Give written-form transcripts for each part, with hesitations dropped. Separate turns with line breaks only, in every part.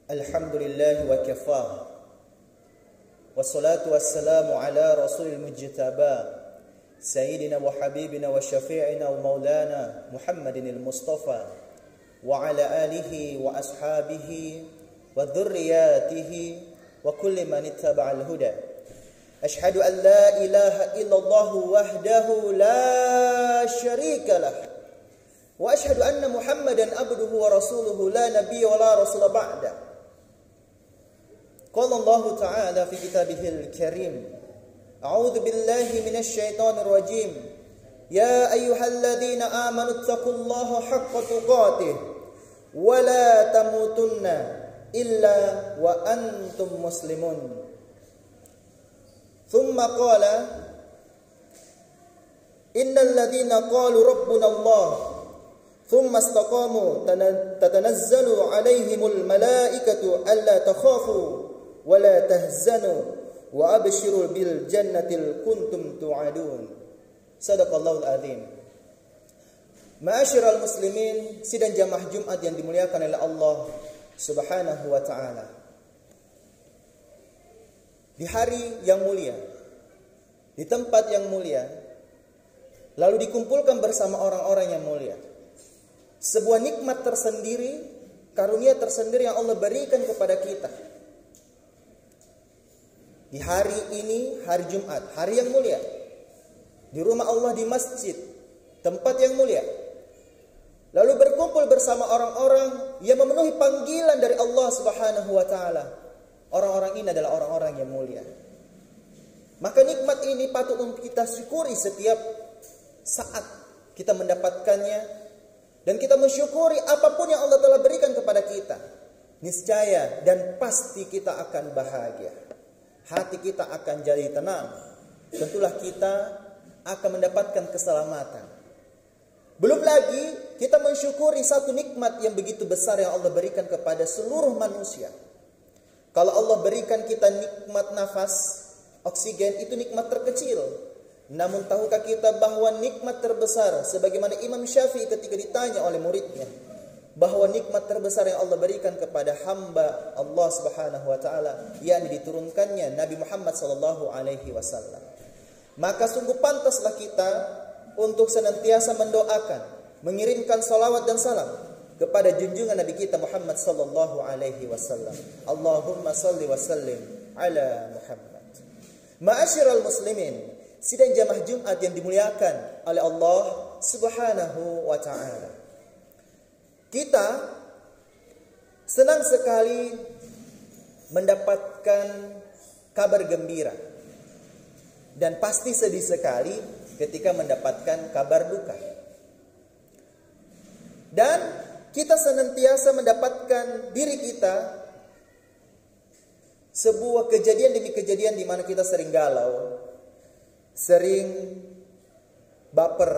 Alhamdulillah wa kafah. Wassalatu wassalamu ala rasulil mujtaba Sayyidina wa habibina wa syafi'ina wa maulana Muhammadin al-Mustafa wa ala alihi wa ashabihi wa dhurriyatihi wa kulli man ittaba'a al-huda. Ashhadu an la ilaha illallah wahdahu la syarika lah wa ashhadu anna Muhammadan abduhu wa rasuluhu la nabiyya wa la rasula ba'da. قال الله تعالى في كتابه الكريم أعوذ بالله من الشيطان الرجيم يا أيها الذين آمنوا اتقوا الله حق تقاته ولا تموتن إلا وأنتم مسلمون ثم قال إن الذين قالوا ربنا الله ثم استقاموا تتنزل عليهم الملائكة ألا تخافوا wala tahzanu wa abshiru bil jannatil kuntum tu'adun. Sadaqallahul azim. Ma'asyiral muslimin, sidang jamaah Jumat yang dimuliakan oleh Allah Subhanahu wa taala. Di hari yang mulia, di tempat yang mulia, lalu dikumpulkan bersama orang-orang yang mulia. Sebuah nikmat tersendiri, karunia tersendiri yang Allah berikan kepada kita. Di hari ini, hari Jumat, hari yang mulia, di rumah Allah, di masjid, tempat yang mulia, lalu berkumpul bersama orang-orang yang memenuhi panggilan dari Allah Subhanahu wa taala. Orang-orang ini adalah orang-orang yang mulia. Maka nikmat ini patut untuk kita syukuri setiap saat kita mendapatkannya, dan kita mensyukuri apapun yang Allah telah berikan kepada kita. Niscaya dan pasti kita akan bahagia. Hati kita akan jadi tenang. Tentulah kita akan mendapatkan keselamatan. Belum lagi kita mensyukuri satu nikmat yang begitu besar yang Allah berikan kepada seluruh manusia. Kalau Allah berikan kita nikmat nafas, oksigen, itu nikmat terkecil. Namun tahukah kita bahwa nikmat terbesar, sebagaimana Imam Syafi'i ketika ditanya oleh muridnya, bahwa nikmat terbesar yang Allah berikan kepada hamba Allah Subhanahu wa taala, yakni diturunkannya Nabi Muhammad sallallahu alaihi wasallam. Maka sungguh pantaslah kita untuk senantiasa mendoakan, mengirimkan salawat dan salam kepada junjungan Nabi kita Muhammad sallallahu alaihi wasallam. Allahumma salli wa sallim ala Muhammad. Ma'asyiral muslimin, sidang jamaah Jumat yang dimuliakan oleh Allah Subhanahu wa taala. Kita senang sekali mendapatkan kabar gembira, dan pasti sedih sekali ketika mendapatkan kabar duka. Dan kita senantiasa mendapatkan diri kita sebuah kejadian demi kejadian di mana kita sering galau, sering baper,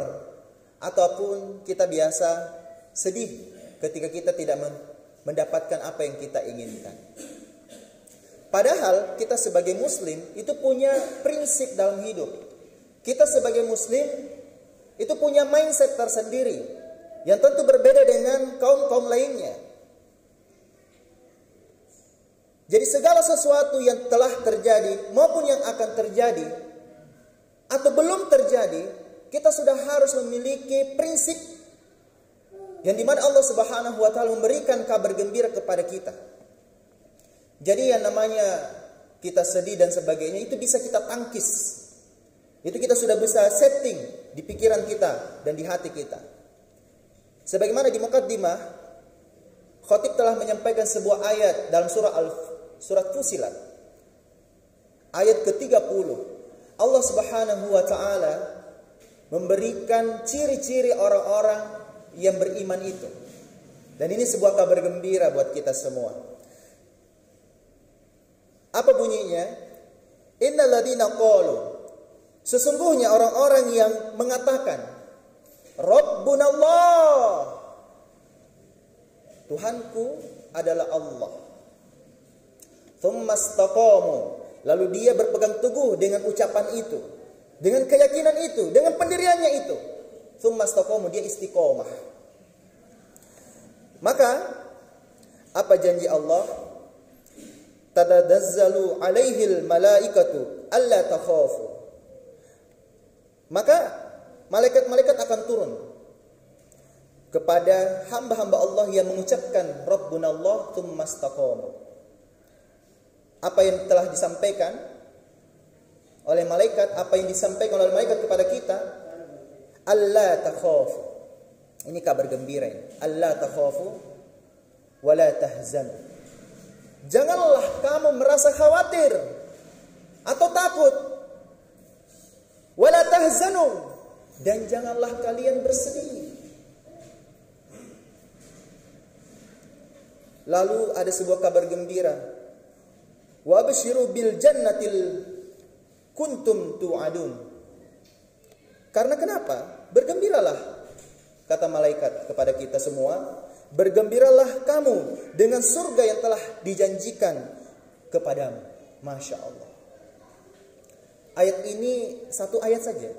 ataupun kita biasa sedih ketika kita tidak mendapatkan apa yang kita inginkan. Padahal kita sebagai muslim itu punya prinsip dalam hidup. Kita sebagai muslim itu punya mindset tersendiri yang tentu berbeda dengan kaum-kaum lainnya. Jadi segala sesuatu yang telah terjadi maupun yang akan terjadi atau belum terjadi, kita sudah harus memiliki prinsip yang dimana Allah Subhanahu wa taala memberikan kabar gembira kepada kita. Jadi yang namanya kita sedih dan sebagainya itu bisa kita tangkis. Itu kita sudah bisa setting di pikiran kita dan di hati kita. Sebagaimana di muqaddimah, khatib telah menyampaikan sebuah ayat dalam surat Fusilat. Ayat ke-30. Allah Subhanahu wa taala memberikan ciri-ciri orang-orang yang beriman itu. Dan ini sebuah kabar gembira buat kita semua. Apa bunyinya? Innal ladzina qalu, sesungguhnya orang-orang yang mengatakan Rabbunallah, Tuhanku adalah Allah. Tsumma istaqamu, lalu dia berpegang teguh dengan ucapan itu, dengan keyakinan itu, dengan pendiriannya itu. Tsumma istaqamu, dia istiqomah. Maka apa janji Allah? Tadazzalu alaihil malaikatu alla takhafu. Maka malaikat-malaikat akan turun kepada hamba-hamba Allah yang mengucapkan Rabbunallah tsumma istaqamu. Apa yang telah disampaikan oleh malaikat, apa yang disampaikan oleh malaikat kepada kita, alla takhafu. Ini kabar gembira ini. Alla takhafu wa la tahzanu. Janganlah kamu merasa khawatir atau takut. Wa la tahzanu, dan janganlah kalian bersedih. Lalu ada sebuah kabar gembira. Wa abshiru bil jannatil kuntum tu'adun. Karena kenapa? Bergembiralah, kata malaikat kepada kita semua, bergembiralah kamu dengan surga yang telah dijanjikan kepadamu. Masya Allah. Ayat ini satu ayat saja,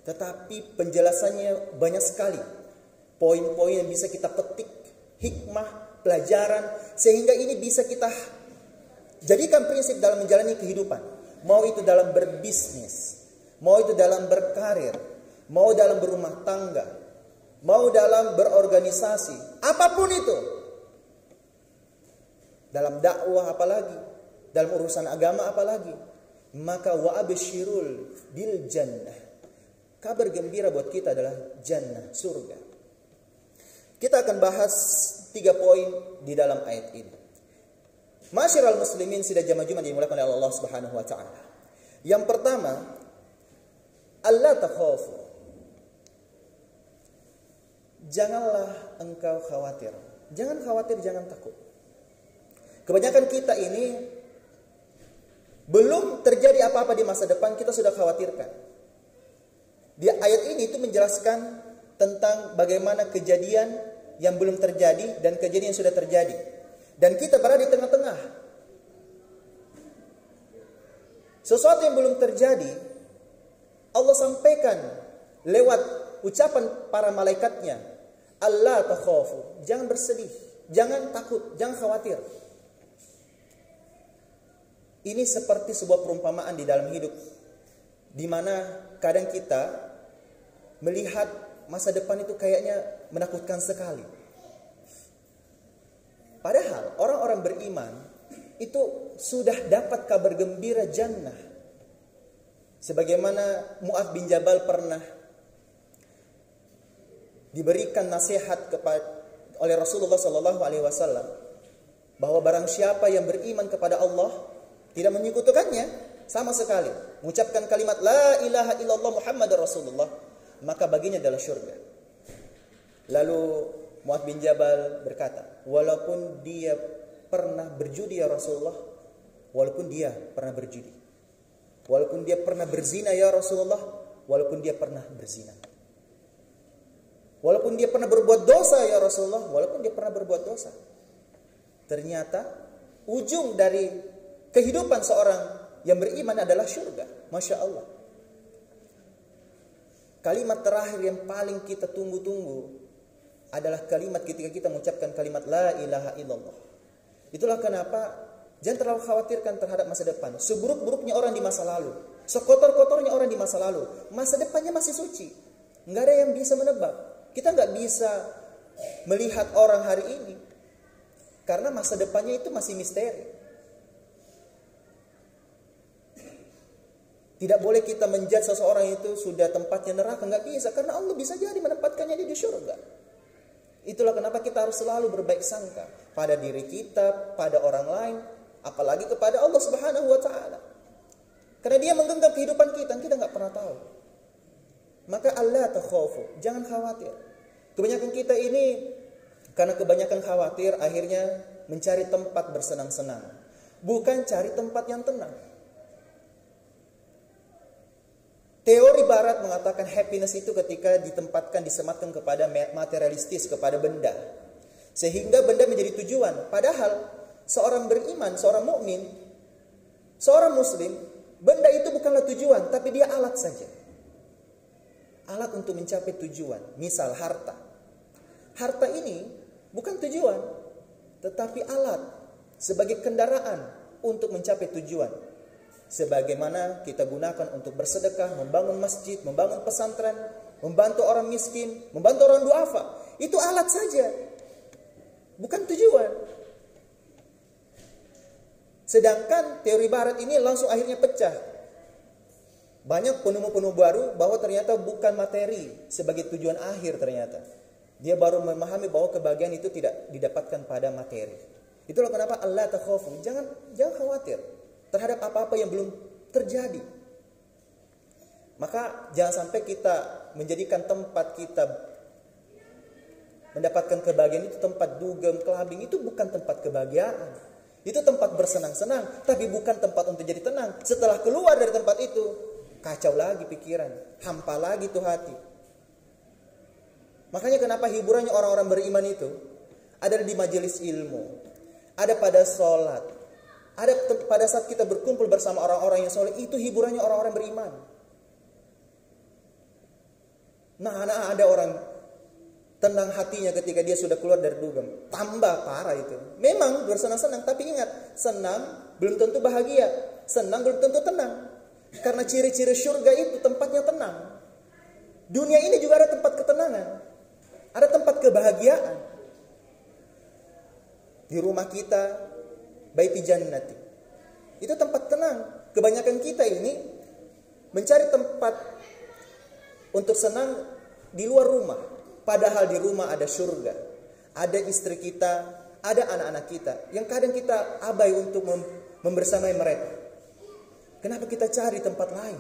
tetapi penjelasannya banyak sekali. Poin-poin yang bisa kita petik, hikmah, pelajaran, sehingga ini bisa kita jadikan prinsip dalam menjalani kehidupan. Mau itu dalam berbisnis, mau itu dalam berkarir, mau dalam berumah tangga, mau dalam berorganisasi, apapun itu. Dalam dakwah apalagi, dalam urusan agama apalagi. Maka wa absyirul bil jannah. Kabar gembira buat kita adalah jannah, surga. Kita akan bahas 3 poin di dalam ayat ini. Masyiral muslimin sidang jamaah Jumat dimulakan oleh Allah Subhanahu wa taala. Yang pertama, alla takhafu. Janganlah engkau khawatir. Jangan khawatir, jangan takut. Kebanyakan kita ini belum terjadi apa-apa di masa depan, kita sudah khawatirkan. Di ayat ini itu menjelaskan tentang bagaimana kejadian yang belum terjadi dan kejadian yang sudah terjadi. Dan kita berada di tengah-tengah. Sesuatu yang belum terjadi, Allah sampaikan lewat ucapan para malaikatnya, Allah takhafu, jangan bersedih, jangan takut, jangan khawatir. Ini seperti sebuah perumpamaan di dalam hidup, di mana kadang kita melihat masa depan itu kayaknya menakutkan sekali. Padahal orang-orang beriman itu sudah dapat kabar gembira jannah. Sebagaimana Mu'adz bin Jabal pernah diberikan nasihat oleh Rasulullah SAW bahwa barang siapa yang beriman kepada Allah, tidak menyekutukannya sama sekali, mengucapkan kalimat la ilaha illallah Muhammadar Rasulullah, maka baginya adalah surga. Lalu Mu'adz bin Jabal berkata, walaupun dia pernah berjudi ya Rasulullah, walaupun dia pernah berjudi, walaupun dia pernah berzina ya Rasulullah, walaupun dia pernah berzina, walaupun dia pernah berbuat dosa ya Rasulullah, walaupun dia pernah berbuat dosa. Ternyata ujung dari kehidupan seorang yang beriman adalah surga. Masya Allah. Kalimat terakhir yang paling kita tunggu-tunggu adalah kalimat ketika kita mengucapkan kalimat la ilaha illallah. Itulah kenapa jangan terlalu khawatirkan terhadap masa depan. Seburuk-buruknya orang di masa lalu, sekotor-kotornya orang di masa lalu, masa depannya masih suci. Nggak ada yang bisa menebak. Kita nggak bisa melihat orang hari ini karena masa depannya itu masih misteri. Tidak boleh kita menjudge seseorang itu sudah tempatnya neraka, nggak bisa, karena Allah bisa jadi menempatkannya di surga. Itulah kenapa kita harus selalu berbaik sangka pada diri kita, pada orang lain, apalagi kepada Allah Subhanahu wa taala. Karena Dia menggenggam kehidupan kita nggak pernah tahu. Maka alla takhafu, jangan khawatir. Kebanyakan kita ini karena kebanyakan khawatir akhirnya mencari tempat bersenang-senang, bukan cari tempat yang tenang. Teori barat mengatakan happiness itu ketika ditempatkan, disematkan kepada materialistis, kepada benda. Sehingga benda menjadi tujuan. Padahal seorang beriman, seorang mukmin, seorang muslim, benda itu bukanlah tujuan, tapi dia alat saja. Alat untuk mencapai tujuan. Misal harta. Harta ini bukan tujuan, tetapi alat sebagai kendaraan untuk mencapai tujuan. Sebagaimana kita gunakan untuk bersedekah, membangun masjid, membangun pesantren, membantu orang miskin, membantu orang duafa. Itu alat saja, bukan tujuan. Sedangkan teori barat ini langsung akhirnya pecah. Banyak penemu-penemu baru bahwa ternyata bukan materi sebagai tujuan akhir ternyata. Dia baru memahami bahwa kebahagiaan itu tidak didapatkan pada materi. Itulah kenapa Allah takhafu, jangan khawatir terhadap apa-apa yang belum terjadi. Maka jangan sampai kita menjadikan tempat kita mendapatkan kebahagiaan itu tempat dugem, clubbing. Itu bukan tempat kebahagiaan. Itu tempat bersenang-senang, tapi bukan tempat untuk jadi tenang. Setelah keluar dari tempat itu, kacau lagi pikiran, hampa lagi tuh hati. Makanya kenapa hiburannya orang-orang beriman itu ada di majelis ilmu, ada pada sholat, ada pada saat kita berkumpul bersama orang-orang yang soleh. Itu hiburannya orang-orang beriman. Nah, ada orang tenang hatinya ketika dia sudah keluar dari dugem. Tambah parah itu. Memang bersenang-senang, tapi ingat, senang belum tentu bahagia. Senang belum tentu tenang. Karena ciri-ciri surga itu tempatnya tenang. Dunia ini juga ada tempat ketenangan. Ada tempat kebahagiaan. Di rumah kita, baiti jannati. Itu tempat tenang. Kebanyakan kita ini mencari tempat untuk senang di luar rumah. Padahal di rumah ada surga. Ada istri kita, ada anak-anak kita. Yang kadang kita abai untuk membersamai mereka. Kenapa kita cari tempat lain?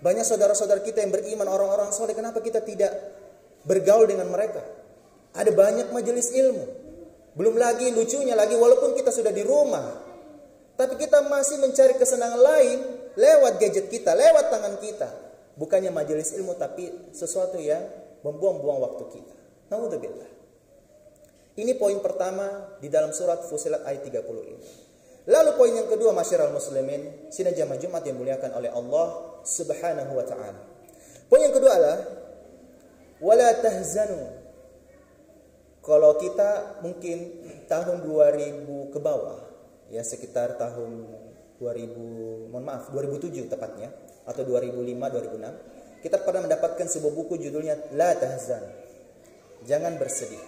Banyak saudara-saudara kita yang beriman, orang-orang soleh, kenapa kita tidak bergaul dengan mereka? Ada banyak majelis ilmu. Belum lagi lucunya lagi, walaupun kita sudah di rumah, tapi kita masih mencari kesenangan lain lewat gadget kita, lewat tangan kita. Bukannya majelis ilmu, tapi sesuatu yang membuang-buang waktu kita. Naudzubillah. Ini poin pertama di dalam surat Fussilat ayat 30 ini. Lalu poin yang kedua, masyiral muslimin, sidang jamaah Jumat yang dimuliakan oleh Allah Subhanahu wa taala. Poin yang kedua adalah wala tahzanu. Kalau kita mungkin tahun 2000 ke bawah, ya sekitar tahun 2007 tepatnya, atau 2005-2006, kita pernah mendapatkan sebuah buku judulnya La Tahzan, jangan bersedih.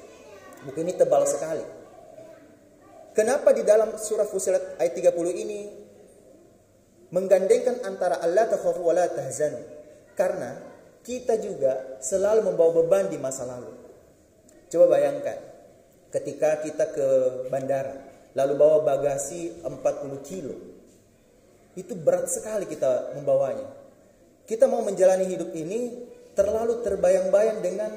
Buku ini tebal sekali. Kenapa di dalam surah Fussilat ayat 30 ini menggandengkan antara Allah takhafu wa la tahzanu? Karena kita juga selalu membawa beban di masa lalu. Coba bayangkan, ketika kita ke bandara, lalu bawa bagasi 40 kilo. Itu berat sekali kita membawanya. Kita mau menjalani hidup ini terlalu terbayang-bayang dengan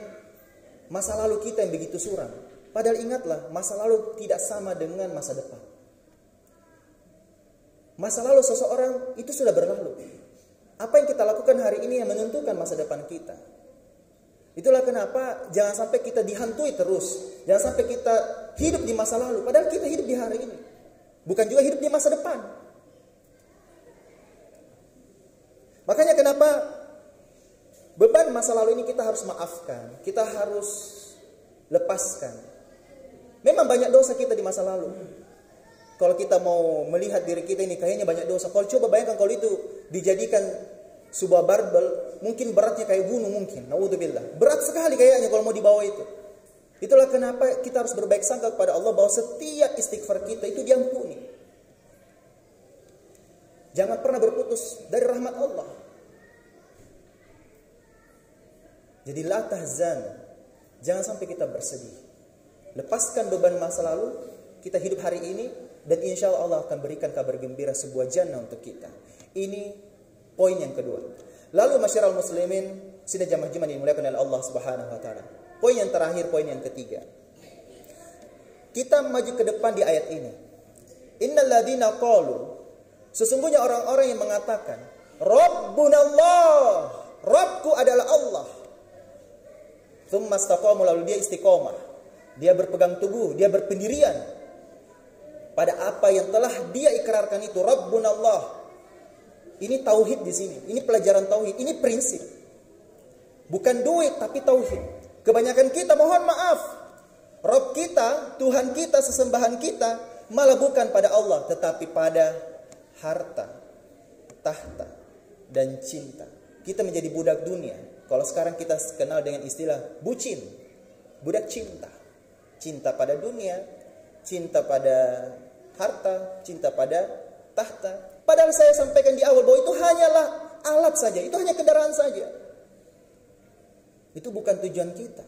masa lalu kita yang begitu suram. Padahal ingatlah, masa lalu tidak sama dengan masa depan. Masa lalu seseorang itu sudah berlalu. Apa yang kita lakukan hari ini yang menentukan masa depan kita. Itulah kenapa jangan sampai kita dihantui terus. Jangan sampai kita hidup di masa lalu. Padahal kita hidup di hari ini. Bukan juga hidup di masa depan. Makanya kenapa beban masa lalu ini kita harus maafkan. Kita harus lepaskan. Memang banyak dosa kita di masa lalu. Kalau kita mau melihat diri kita ini kayaknya banyak dosa. Kalau coba bayangkan kalau itu dijadikan sebuah barbel, mungkin beratnya kayak gunung mungkin. Naudzubillah. Berat sekali kayaknya kalau mau dibawa itu. Itulah kenapa kita harus berbaik sangka kepada Allah bahwa setiap istighfar kita itu diampuni. Jangan pernah berputus dari rahmat Allah. Jadi la tahzan. Jangan sampai kita bersedih. Lepaskan beban masa lalu. Kita hidup hari ini. Dan insya Allah akan berikan kabar gembira sebuah jannah untuk kita. Ini poin yang kedua. Lalu masyiral muslimin, sidang jamaah Jumat dimuliakan oleh Allah Subhanahu wa taala. Poin yang terakhir, poin yang ketiga. Kita maju ke depan di ayat ini. Innal ladzina qalu, sesungguhnya orang-orang yang mengatakan, Rabbunallah, Rabbku adalah Allah. Tsumma istaqamu, lalu dia istiqomah. Dia berpegang teguh, dia berpendirian pada apa yang telah dia ikrarkan itu, Rabbunallah. Ini tauhid di sini. Ini pelajaran tauhid, ini prinsip. Bukan duit tapi tauhid. Kebanyakan kita, mohon maaf, Rabb kita, Tuhan kita, sesembahan kita malah bukan pada Allah tetapi pada harta, tahta dan cinta. Kita menjadi budak dunia. Kalau sekarang kita kenal dengan istilah bucin, budak cinta. Cinta pada dunia, cinta pada harta, cinta pada tahta. Padahal saya sampaikan di awal bahwa itu hanyalah alat saja, itu hanya kendaraan saja. Itu bukan tujuan kita.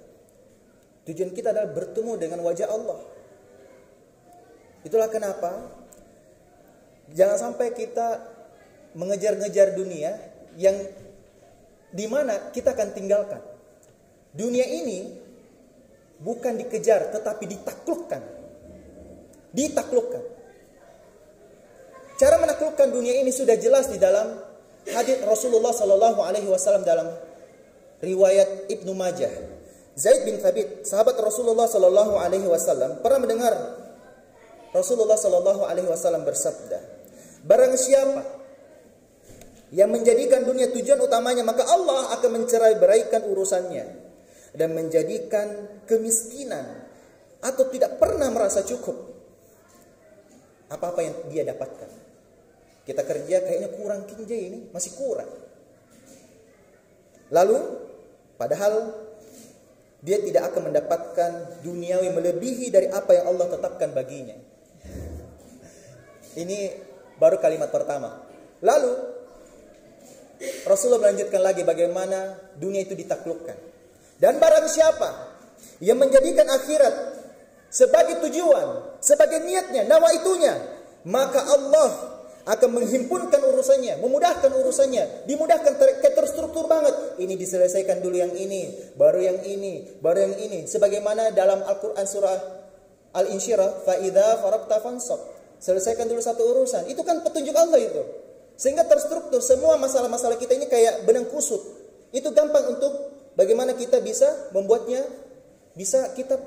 Tujuan kita adalah bertemu dengan wajah Allah. Itulah kenapa jangan sampai kita mengejar-ngejar dunia yang dimana kita akan tinggalkan. Dunia ini bukan dikejar tetapi ditaklukkan. Ditaklukkan. Cara menaklukkan dunia ini sudah jelas di dalam hadits Rasulullah sallallahu alaihi wasallam dalam riwayat Ibnu Majah. Zaid bin Thabit, sahabat Rasulullah sallallahu alaihi wasallam, pernah mendengar Rasulullah sallallahu alaihi wasallam bersabda, barang siapa yang menjadikan dunia tujuan utamanya, maka Allah akan mencerai-beraikan urusannya dan menjadikan kemiskinan atau tidak pernah merasa cukup apa-apa yang dia dapatkan. Kita kerja kayaknya kurang kinjai ini, masih kurang. Lalu padahal dia tidak akan mendapatkan duniawi melebihi dari apa yang Allah tetapkan baginya. Ini baru kalimat pertama. Lalu Rasulullah melanjutkan lagi bagaimana dunia itu ditaklukkan. Dan barang siapa yang menjadikan akhirat sebagai tujuan, sebagai niatnya, nawaitunya, maka Allah akan menghimpunkan urusannya, memudahkan urusannya, dimudahkan terstruktur banget. Ini diselesaikan dulu yang ini, baru yang ini, baru yang ini. Sebagaimana dalam Al-Quran surah Al-Insyirah, fa idza faragta fansab. Selesaikan dulu satu urusan. Itu kan petunjuk Allah itu. Sehingga terstruktur semua masalah-masalah kita ini kayak benang kusut. Itu gampang untuk bagaimana kita bisa membuatnya, bisa kita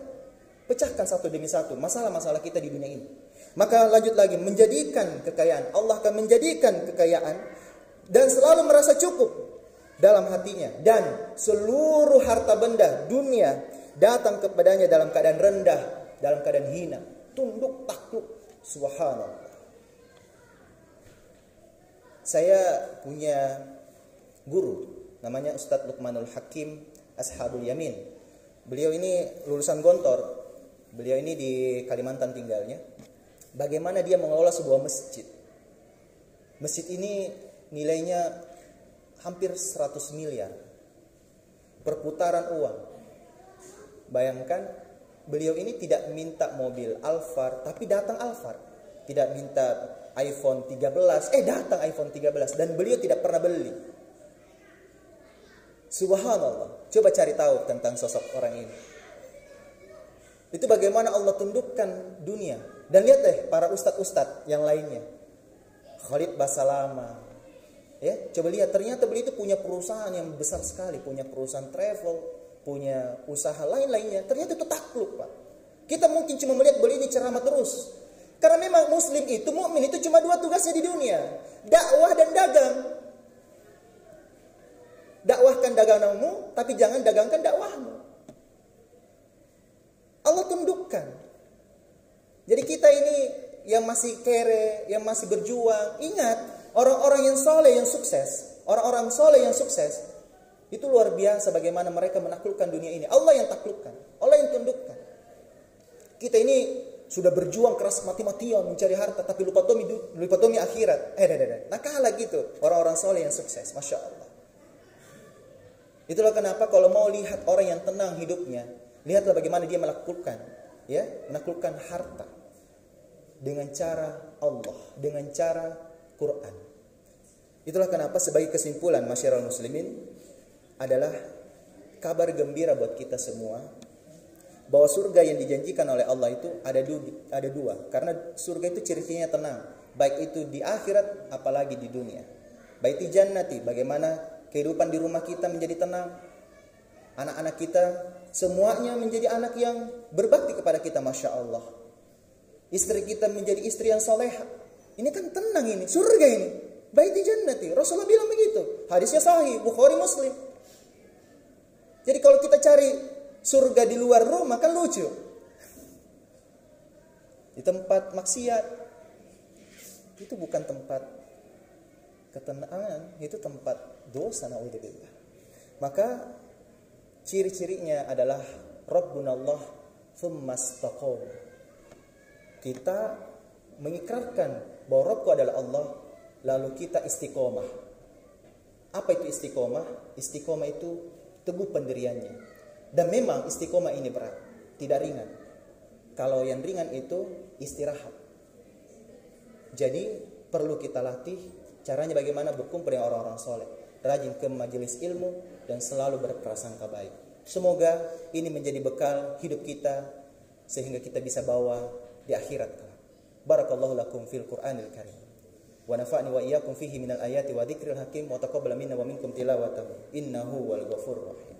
pecahkan satu demi satu masalah-masalah kita di dunia ini. Maka lanjut lagi, menjadikan kekayaan. Allah akan menjadikan kekayaan dan selalu merasa cukup dalam hatinya. Dan seluruh harta benda dunia datang kepadanya dalam keadaan rendah, dalam keadaan hina. Tunduk takluk. Subhanallah. Saya punya guru, namanya Ustadz Luqmanul Hakim Ashabul Yamin. Beliau ini lulusan Gontor. Beliau ini di Kalimantan tinggalnya. Bagaimana dia mengelola sebuah masjid. Masjid ini nilainya hampir 100 miliar. Perputaran uang. Bayangkan, beliau ini tidak minta mobil Alphard, tapi datang Alphard. Tidak minta iPhone 13, datang iPhone 13. Dan beliau tidak pernah beli. Subhanallah. Coba cari tahu tentang sosok orang ini. Itu bagaimana Allah tundukkan dunia. Dan lihat deh para ustadz-ustadz yang lainnya. Khalid Basalama. Ya, coba lihat ternyata beliau itu punya perusahaan yang besar sekali, punya perusahaan travel, punya usaha lain-lainnya. Ternyata itu takluk, Pak. Kita mungkin cuma melihat beliau ini ceramah terus. Karena memang muslim itu, mukmin itu cuma dua tugasnya di dunia. Dakwah dan dagang. Dakwahkan daganganmu, tapi jangan dagangkan dakwahmu. Allah tundukkan. Jadi kita ini yang masih kere, yang masih berjuang, ingat orang-orang yang soleh yang sukses, orang-orang soleh yang sukses itu luar biasa bagaimana mereka menaklukkan dunia ini. Allah yang taklukkan, Allah yang tundukkan. Kita ini sudah berjuang keras mati-matian mencari harta, tapi lupa tomi akhirat. Nah kalah gitu orang-orang soleh yang sukses, masya Allah. Itulah kenapa kalau mau lihat orang yang tenang hidupnya, lihatlah bagaimana dia menaklukkan harta dengan cara Allah, dengan cara Quran. Itulah kenapa sebagai kesimpulan masyarakat muslimin adalah kabar gembira buat kita semua bahwa surga yang dijanjikan oleh Allah itu ada dua. Karena surga itu ciri-cirinya tenang, baik itu di akhirat apalagi di dunia. Baiti jannati, bagaimana kehidupan di rumah kita menjadi tenang, anak-anak kita semuanya menjadi anak yang berbakti kepada kita, masya Allah. Istri kita menjadi istri yang soleha. Ini kan tenang, ini surga ini. Baiti jannati, Rasulullah bilang begitu. Hadisnya sahih, Bukhari Muslim. Jadi kalau kita cari surga di luar rumah kan lucu. Di tempat maksiat, itu bukan tempat ketenangan, itu tempat dosa, naudzubillah. Maka ciri-cirinya adalah Rabbunallah tsumma istaqam. Kita mengikrarkan bahwa Rabbku adalah Allah, lalu kita istiqomah. Apa itu istiqomah? Istiqomah itu teguh pendiriannya. Dan memang istiqomah ini berat, tidak ringan. Kalau yang ringan itu istirahat. Jadi perlu kita latih caranya bagaimana berkumpul dengan orang-orang soleh, rajin ke majelis ilmu dan selalu berprasangka baik. Semoga ini menjadi bekal hidup kita sehingga kita bisa bawa di akhirat kelak. Barakallahu lakum fil Qur'anil Karim. Wa nafa'ni wa iyyakum fihi minal ayati wa dzikril hakim wa taqabbal minna wa minkum tilawatahu innahu wal ghafurur rahim.